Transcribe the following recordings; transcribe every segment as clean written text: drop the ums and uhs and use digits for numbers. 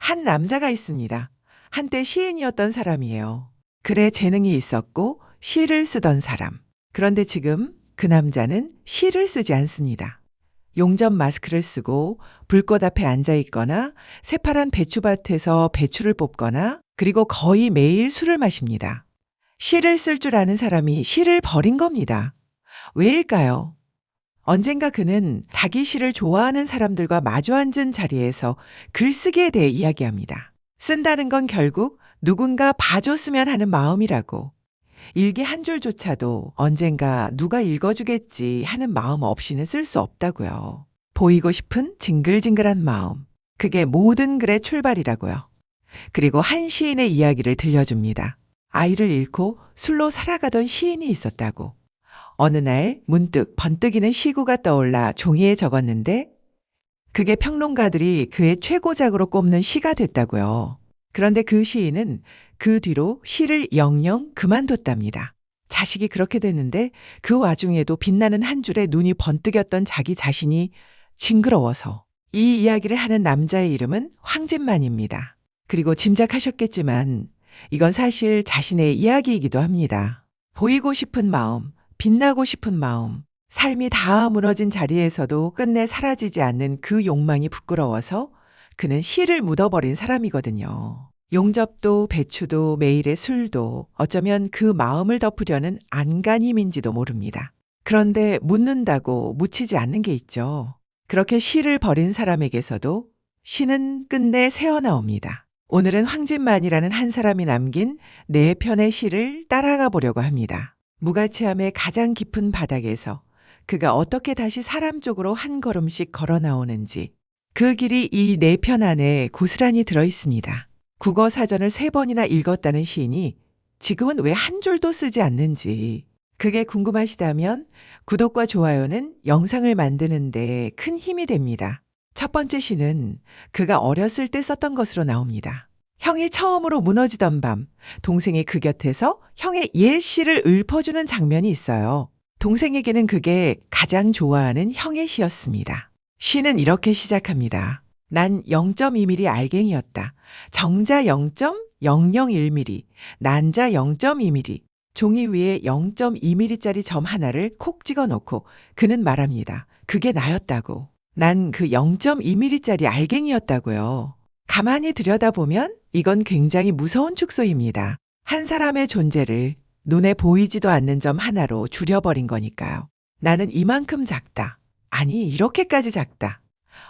한 남자가 있습니다. 한때 시인이었던 사람이에요. 글에 재능이 있었고 시를 쓰던 사람. 그런데 지금 그 남자는 시를 쓰지 않습니다. 용접 마스크를 쓰고 불꽃 앞에 앉아 있거나 새파란 배추밭에서 배추를 뽑거나 그리고 거의 매일 술을 마십니다. 시를 쓸 줄 아는 사람이 시를 버린 겁니다. 왜일까요? 언젠가 그는 자기 시를 좋아하는 사람들과 마주 앉은 자리에서 글쓰기에 대해 이야기합니다. 쓴다는 건 결국 누군가 봐줬으면 하는 마음이라고. 일기 한 줄조차도 언젠가 누가 읽어주겠지 하는 마음 없이는 쓸 수 없다고요. 보이고 싶은 징글징글한 마음. 그게 모든 글의 출발이라고요. 그리고 한 시인의 이야기를 들려줍니다. 아이를 잃고 술로 살아가던 시인이 있었다고. 어느 날 문득 번뜩이는 시구가 떠올라 종이에 적었는데 그게 평론가들이 그의 최고작으로 꼽는 시가 됐다고요. 그런데 그 시인은 그 뒤로 시를 영영 그만뒀답니다. 자식이 그렇게 됐는데 그 와중에도 빛나는 한 줄에 눈이 번뜩였던 자기 자신이 징그러워서. 이 이야기를 하는 남자의 이름은 황진만입니다. 그리고 짐작하셨겠지만 이건 사실 자신의 이야기이기도 합니다. 보이고 싶은 마음, 빛나고 싶은 마음, 삶이 다 무너진 자리에서도 끝내 사라지지 않는 그 욕망이 부끄러워서 그는 시를 묻어버린 사람이거든요. 용접도 배추도 매일의 술도 어쩌면 그 마음을 덮으려는 안간힘인지도 모릅니다. 그런데 묻는다고 묻히지 않는 게 있죠. 그렇게 시를 버린 사람에게서도 시는 끝내 새어나옵니다. 오늘은 황진만이라는 한 사람이 남긴 4편의 시를 따라가 보려고 합니다. 무가치함의 가장 깊은 바닥에서 그가 어떻게 다시 사람 쪽으로 한 걸음씩 걸어 나오는지 그 길이 이 4편 안에 고스란히 들어 있습니다. 국어 사전을 3번이나 읽었다는 시인이 지금은 왜 한 줄도 쓰지 않는지 그게 궁금하시다면 구독과 좋아요는 영상을 만드는데 큰 힘이 됩니다. 첫 번째 시는 그가 어렸을 때 썼던 것으로 나옵니다. 형이 처음으로 무너지던 밤, 동생이 그 곁에서 형의 옛 시를 읊어주는 장면이 있어요. 동생에게는 그게 가장 좋아하는 형의 시였습니다. 시는 이렇게 시작합니다. 난 0.2mm 알갱이였다. 정자 0.001mm, 난자 0.2mm. 종이 위에 0.2mm짜리 점 하나를 콕 찍어 놓고 그는 말합니다. 그게 나였다고. 난 그 0.2mm짜리 알갱이였다고요. 가만히 들여다보면 이건 굉장히 무서운 축소입니다. 한 사람의 존재를 눈에 보이지도 않는 점 하나로 줄여버린 거니까요. 나는 이만큼 작다. 아니, 이렇게까지 작다.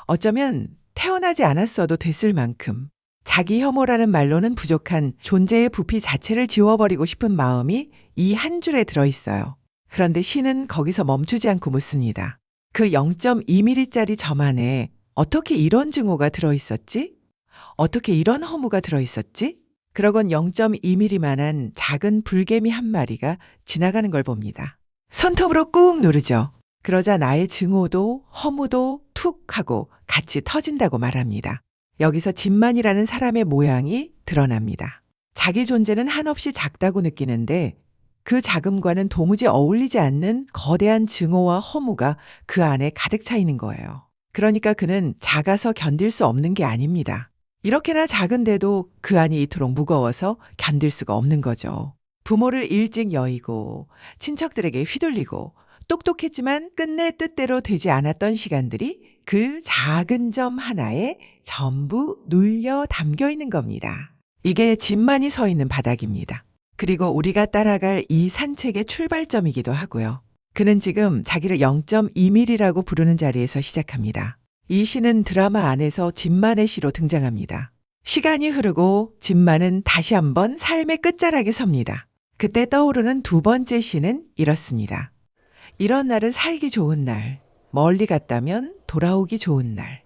어쩌면 태어나지 않았어도 됐을 만큼 자기 혐오라는 말로는 부족한 존재의 부피 자체를 지워버리고 싶은 마음이 이 한 줄에 들어있어요. 그런데 시는 거기서 멈추지 않고 묻습니다. 그 0.2mm짜리 점 안에 어떻게 이런 증오가 들어있었지? 어떻게 이런 허무가 들어있었지? 그러곤 0.2mm만한 작은 불개미 한 마리가 지나가는 걸 봅니다. 손톱으로 꾹 누르죠. 그러자 나의 증오도 허무도 툭 하고 같이 터진다고 말합니다. 여기서 진만이라는 사람의 모양이 드러납니다. 자기 존재는 한없이 작다고 느끼는데 그 작음과는 도무지 어울리지 않는 거대한 증오와 허무가 그 안에 가득 차 있는 거예요. 그러니까 그는 작아서 견딜 수 없는 게 아닙니다. 이렇게나 작은데도 그 안이 이토록 무거워서 견딜 수가 없는 거죠. 부모를 일찍 여의고 친척들에게 휘둘리고 똑똑했지만 끝내 뜻대로 되지 않았던 시간들이 그 작은 점 하나에 전부 눌려 담겨 있는 겁니다. 이게 진만이 서 있는 바닥입니다. 그리고 우리가 따라갈 이 산책의 출발점이기도 하고요. 그는 지금 자기를 0.2mm라고 부르는 자리에서 시작합니다. 이 시는 드라마 안에서 진만의 시로 등장합니다. 시간이 흐르고 진만은 다시 한번 삶의 끝자락에 섭니다. 그때 떠오르는 두 번째 시는 이렇습니다. 이런 날은 살기 좋은 날, 멀리 갔다면 돌아오기 좋은 날.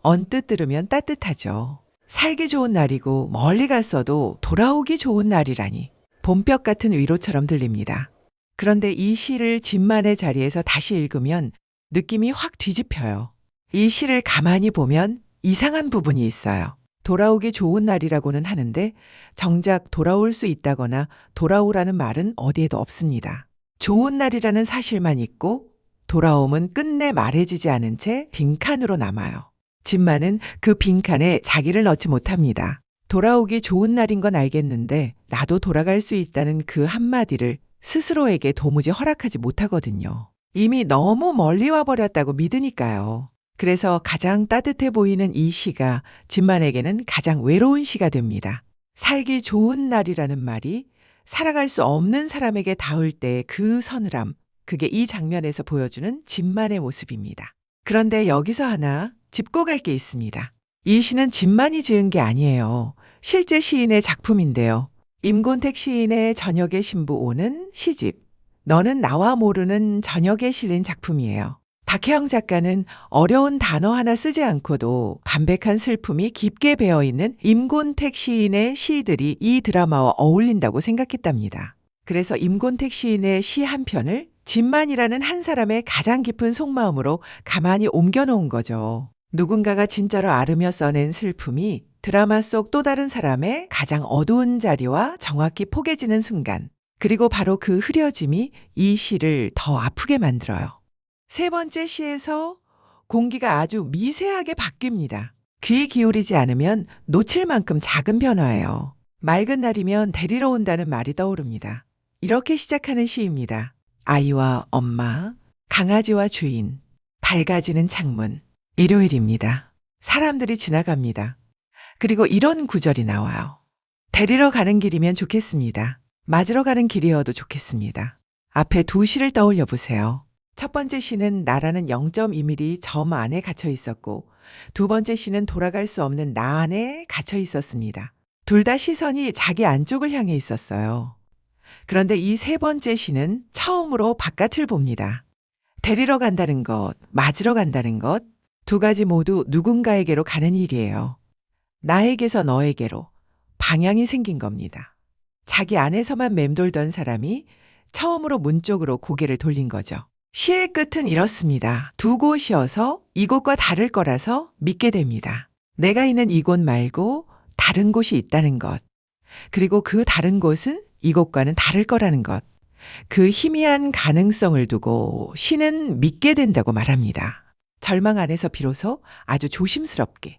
언뜻 들으면 따뜻하죠. 살기 좋은 날이고 멀리 갔어도 돌아오기 좋은 날이라니 봄볕 같은 위로처럼 들립니다. 그런데 이 시를 진만의 자리에서 다시 읽으면 느낌이 확 뒤집혀요. 이 시를 가만히 보면 이상한 부분이 있어요. 돌아오기 좋은 날이라고는 하는데 정작 돌아올 수 있다거나 돌아오라는 말은 어디에도 없습니다. 좋은 날이라는 사실만 있고 돌아옴은 끝내 말해지지 않은 채 빈칸으로 남아요. 진만은 그 빈칸에 자기를 넣지 못합니다. 돌아오기 좋은 날인 건 알겠는데 나도 돌아갈 수 있다는 그 한마디를 스스로에게 도무지 허락하지 못하거든요. 이미 너무 멀리 와버렸다고 믿으니까요. 그래서 가장 따뜻해 보이는 이 시가 진만에게는 가장 외로운 시가 됩니다. 살기 좋은 날이라는 말이 살아갈 수 없는 사람에게 닿을 때의 그 서늘함, 그게 이 장면에서 보여주는 진만의 모습입니다. 그런데 여기서 하나 짚고 갈 게 있습니다. 이 시는 진만이 지은 게 아니에요. 실제 시인의 작품인데요. 임곤택 시인의 저녁의 신부 오는 시집. 너는 나와 모르는 저녁에 실린 작품이에요. 박혜영 작가는 어려운 단어 하나 쓰지 않고도 담백한 슬픔이 깊게 배어있는 임곤택 시인의 시들이 이 드라마와 어울린다고 생각했답니다. 그래서 임곤택 시인의 시 한 편을 진만이라는 한 사람의 가장 깊은 속마음으로 가만히 옮겨놓은 거죠. 누군가가 진짜로 앓으며 써낸 슬픔이 드라마 속 또 다른 사람의 가장 어두운 자리와 정확히 포개지는 순간, 그리고 바로 그 흐려짐이 이 시를 더 아프게 만들어요. 세 번째 시에서 공기가 아주 미세하게 바뀝니다. 귀 기울이지 않으면 놓칠 만큼 작은 변화예요. 맑은 날이면 데리러 온다는 말이 떠오릅니다. 이렇게 시작하는 시입니다. 아이와 엄마, 강아지와 주인, 밝아지는 창문. 일요일입니다. 사람들이 지나갑니다. 그리고 이런 구절이 나와요. 데리러 가는 길이면 좋겠습니다. 맞으러 가는 길이어도 좋겠습니다. 앞에 두 시를 떠올려 보세요. 첫 번째 시는 나라는 0.2mm 점 안에 갇혀 있었고, 두 번째 시는 돌아갈 수 없는 나 안에 갇혀 있었습니다. 둘 다 시선이 자기 안쪽을 향해 있었어요. 그런데 이 세 번째 시는 처음으로 바깥을 봅니다. 데리러 간다는 것, 맞으러 간다는 것, 두 가지 모두 누군가에게로 가는 일이에요. 나에게서 너에게로 방향이 생긴 겁니다. 자기 안에서만 맴돌던 사람이 처음으로 문 쪽으로 고개를 돌린 거죠. 시의 끝은 이렇습니다. 두 곳이어서 이곳과 다를 거라서 믿게 됩니다. 내가 있는 이곳 말고 다른 곳이 있다는 것. 그리고 그 다른 곳은 이곳과는 다를 거라는 것. 그 희미한 가능성을 두고 시는 믿게 된다고 말합니다. 절망 안에서 비로소 아주 조심스럽게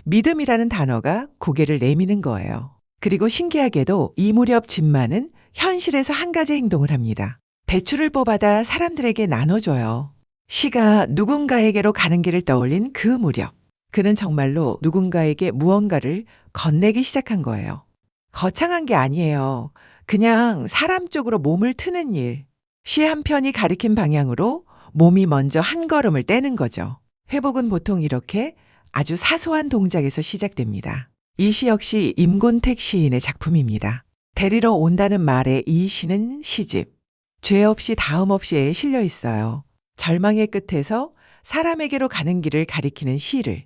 믿음이라는 단어가 고개를 내미는 거예요. 그리고 신기하게도 이 무렵 진만은 현실에서 한 가지 행동을 합니다. 배추를 뽑아다 사람들에게 나눠줘요. 시가 누군가에게로 가는 길을 떠올린 그 무렵, 그는 정말로 누군가에게 무언가를 건네기 시작한 거예요. 거창한 게 아니에요. 그냥 사람 쪽으로 몸을 트는 일. 시 한 편이 가리킨 방향으로 몸이 먼저 한 걸음을 떼는 거죠. 회복은 보통 이렇게 아주 사소한 동작에서 시작됩니다. 이 시 역시 임곤택 시인의 작품입니다. 데리러 온다는 말에 이 시는 시집. 죄 없이 다음 없이에 실려 있어요. 절망의 끝에서 사람에게로 가는 길을 가리키는 시를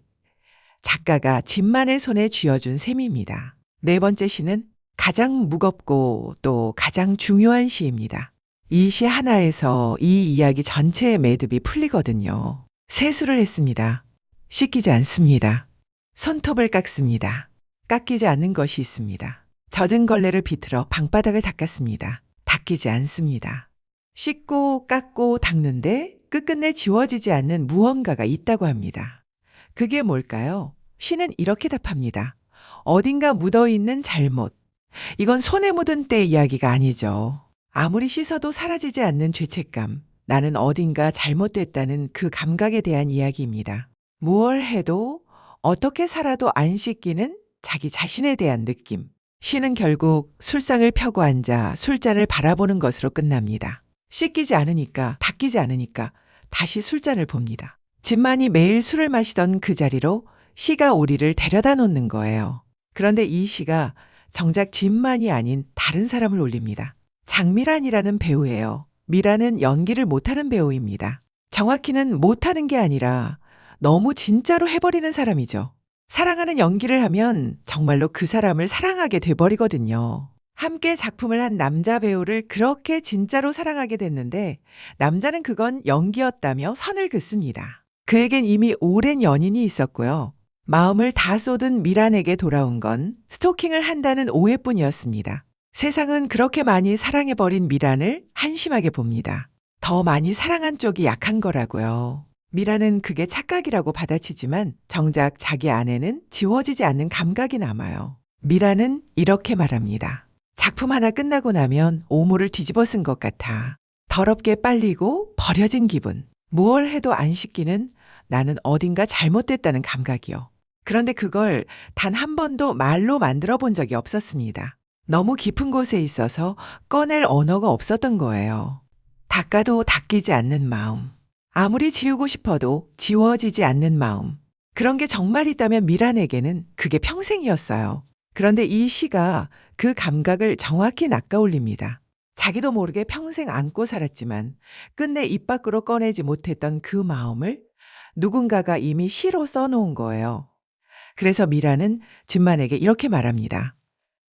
작가가 진만의 손에 쥐어준 셈입니다. 네 번째 시는 가장 무겁고 또 가장 중요한 시입니다. 이 시 하나에서 이 이야기 전체의 매듭이 풀리거든요. 세수를 했습니다. 씻기지 않습니다. 손톱을 깎습니다. 깎이지 않는 것이 있습니다. 젖은 걸레를 비틀어 방바닥을 닦았습니다. 닦이지 않습니다. 씻고 깎고 닦는데 끝끝내 지워지지 않는 무언가가 있다고 합니다. 그게 뭘까요? 시는 이렇게 답합니다. 어딘가 묻어있는 잘못. 이건 손에 묻은 때 이야기가 아니죠. 아무리 씻어도 사라지지 않는 죄책감. 나는 어딘가 잘못됐다는 그 감각에 대한 이야기입니다. 무얼 해도 어떻게 살아도 안 씻기는 자기 자신에 대한 느낌. 시는 결국 술상을 펴고 앉아 술잔을 바라보는 것으로 끝납니다. 씻기지 않으니까, 닦이지 않으니까 다시 술잔을 봅니다. 진만이 매일 술을 마시던 그 자리로 시가 우리를 데려다 놓는 거예요. 그런데 이 시가 정작 진만이 아닌 다른 사람을 올립니다. 장미란이라는 배우예요. 미란은 연기를 못하는 배우입니다. 정확히는 못하는 게 아니라 너무 진짜로 해버리는 사람이죠. 사랑하는 연기를 하면 정말로 그 사람을 사랑하게 돼버리거든요. 함께 작품을 한 남자 배우를 그렇게 진짜로 사랑하게 됐는데 남자는 그건 연기였다며 선을 긋습니다. 그에겐 이미 오랜 연인이 있었고요. 마음을 다 쏟은 미란에게 돌아온 건 스토킹을 한다는 오해뿐이었습니다. 세상은 그렇게 많이 사랑해버린 미란을 한심하게 봅니다. 더 많이 사랑한 쪽이 약한 거라고요. 미라는 그게 착각이라고 받아치지만 정작 자기 안에는 지워지지 않는 감각이 남아요. 미라는 이렇게 말합니다. 작품 하나 끝나고 나면 오물을 뒤집어 쓴 것 같아. 더럽게 빨리고 버려진 기분. 무얼 해도 안 씻기는 나는 어딘가 잘못됐다는 감각이요. 그런데 그걸 단 한 번도 말로 만들어 본 적이 없었습니다. 너무 깊은 곳에 있어서 꺼낼 언어가 없었던 거예요. 닦아도 닦이지 않는 마음. 아무리 지우고 싶어도 지워지지 않는 마음. 그런 게 정말 있다면 미란에게는 그게 평생이었어요. 그런데 이 시가 그 감각을 정확히 낚아올립니다. 자기도 모르게 평생 안고 살았지만 끝내 입 밖으로 꺼내지 못했던 그 마음을 누군가가 이미 시로 써놓은 거예요. 그래서 미라는 진만에게 이렇게 말합니다.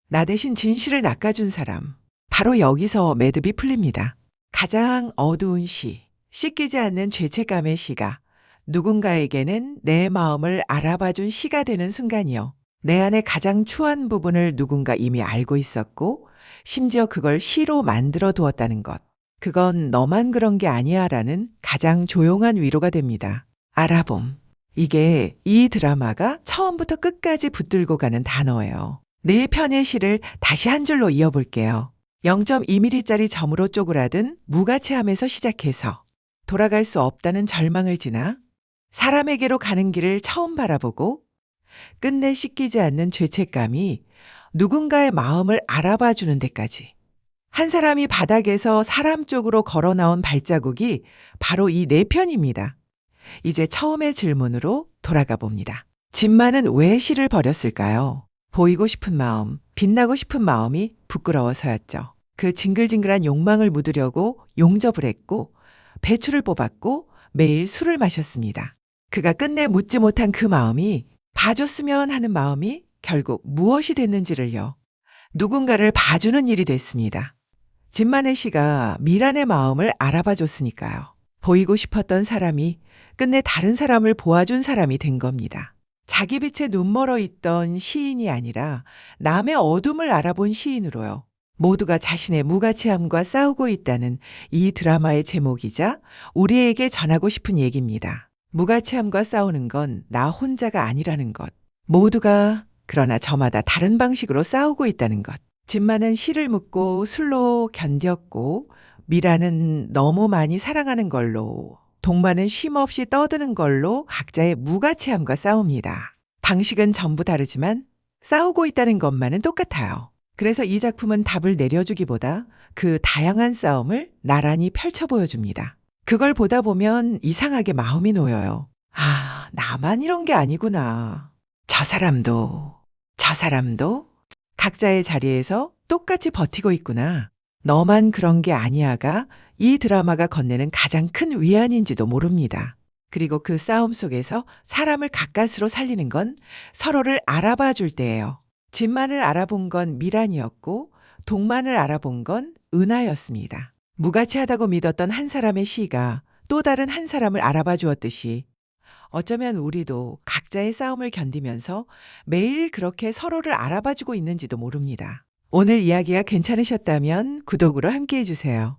나 대신 진실을 낚아준 사람. 바로 여기서 매듭이 풀립니다. 가장 어두운 시, 씻기지 않는 죄책감의 시가 누군가에게는 내 마음을 알아봐준 시가 되는 순간이요. 내 안에 가장 추한 부분을 누군가 이미 알고 있었고 심지어 그걸 시로 만들어 두었다는 것. 그건 너만 그런 게 아니야 라는 가장 조용한 위로가 됩니다. 알아봄. 이게 이 드라마가 처음부터 끝까지 붙들고 가는 단어예요. 네 편의 시를 다시 한 줄로 이어볼게요. 0.2mm짜리 점으로 쪼그라든 무가치함에서 시작해서 돌아갈 수 없다는 절망을 지나 사람에게로 가는 길을 처음 바라보고 끝내 씻기지 않는 죄책감이 누군가의 마음을 알아봐 주는 데까지. 한 사람이 바닥에서 사람 쪽으로 걸어 나온 발자국이 바로 이 네 편입니다. 이제 처음의 질문으로 돌아가 봅니다. 진만은 왜 시를 버렸을까요? 보이고 싶은 마음, 빛나고 싶은 마음이 부끄러워서였죠. 그 징글징글한 욕망을 묻으려고 용접을 했고 배추를 뽑았고 매일 술을 마셨습니다. 그가 끝내 묻지 못한 그 마음이 봐줬으면 하는 마음이 결국 무엇이 됐는지를요. 누군가를 봐주는 일이 됐습니다. 진만의 시가 미란의 마음을 알아봐 줬으니까요. 보이고 싶었던 사람이 끝내 다른 사람을 보아준 사람이 된 겁니다. 자기 빛에 눈멀어 있던 시인이 아니라 남의 어둠을 알아본 시인으로요. 모두가 자신의 무가치함과 싸우고 있다는 이 드라마의 제목이자 우리에게 전하고 싶은 얘기입니다. 무가치함과 싸우는 건 나 혼자가 아니라는 것. 모두가 그러나 저마다 다른 방식으로 싸우고 있다는 것. 진만은 시를 묻고 술로 견뎠고 미라는 너무 많이 사랑하는 걸로 동만은 쉼없이 떠드는 걸로 각자의 무가치함과 싸웁니다. 방식은 전부 다르지만 싸우고 있다는 것만은 똑같아요. 그래서 이 작품은 답을 내려주기보다 그 다양한 싸움을 나란히 펼쳐 보여줍니다. 그걸 보다 보면 이상하게 마음이 놓여요. 아, 나만 이런 게 아니구나. 저 사람도 각자의 자리에서 똑같이 버티고 있구나. 너만 그런 게 아니야가 이 드라마가 건네는 가장 큰 위안인지도 모릅니다. 그리고 그 싸움 속에서 사람을 가까스로 살리는 건 서로를 알아봐 줄 때예요. 진만을 알아본 건 미란이었고 동만을 알아본 건 은하였습니다. 무가치하다고 믿었던 한 사람의 시가 또 다른 한 사람을 알아봐 주었듯이 어쩌면 우리도 각자의 싸움을 견디면서 매일 그렇게 서로를 알아봐 주고 있는지도 모릅니다. 오늘 이야기가 괜찮으셨다면 구독으로 함께 해주세요.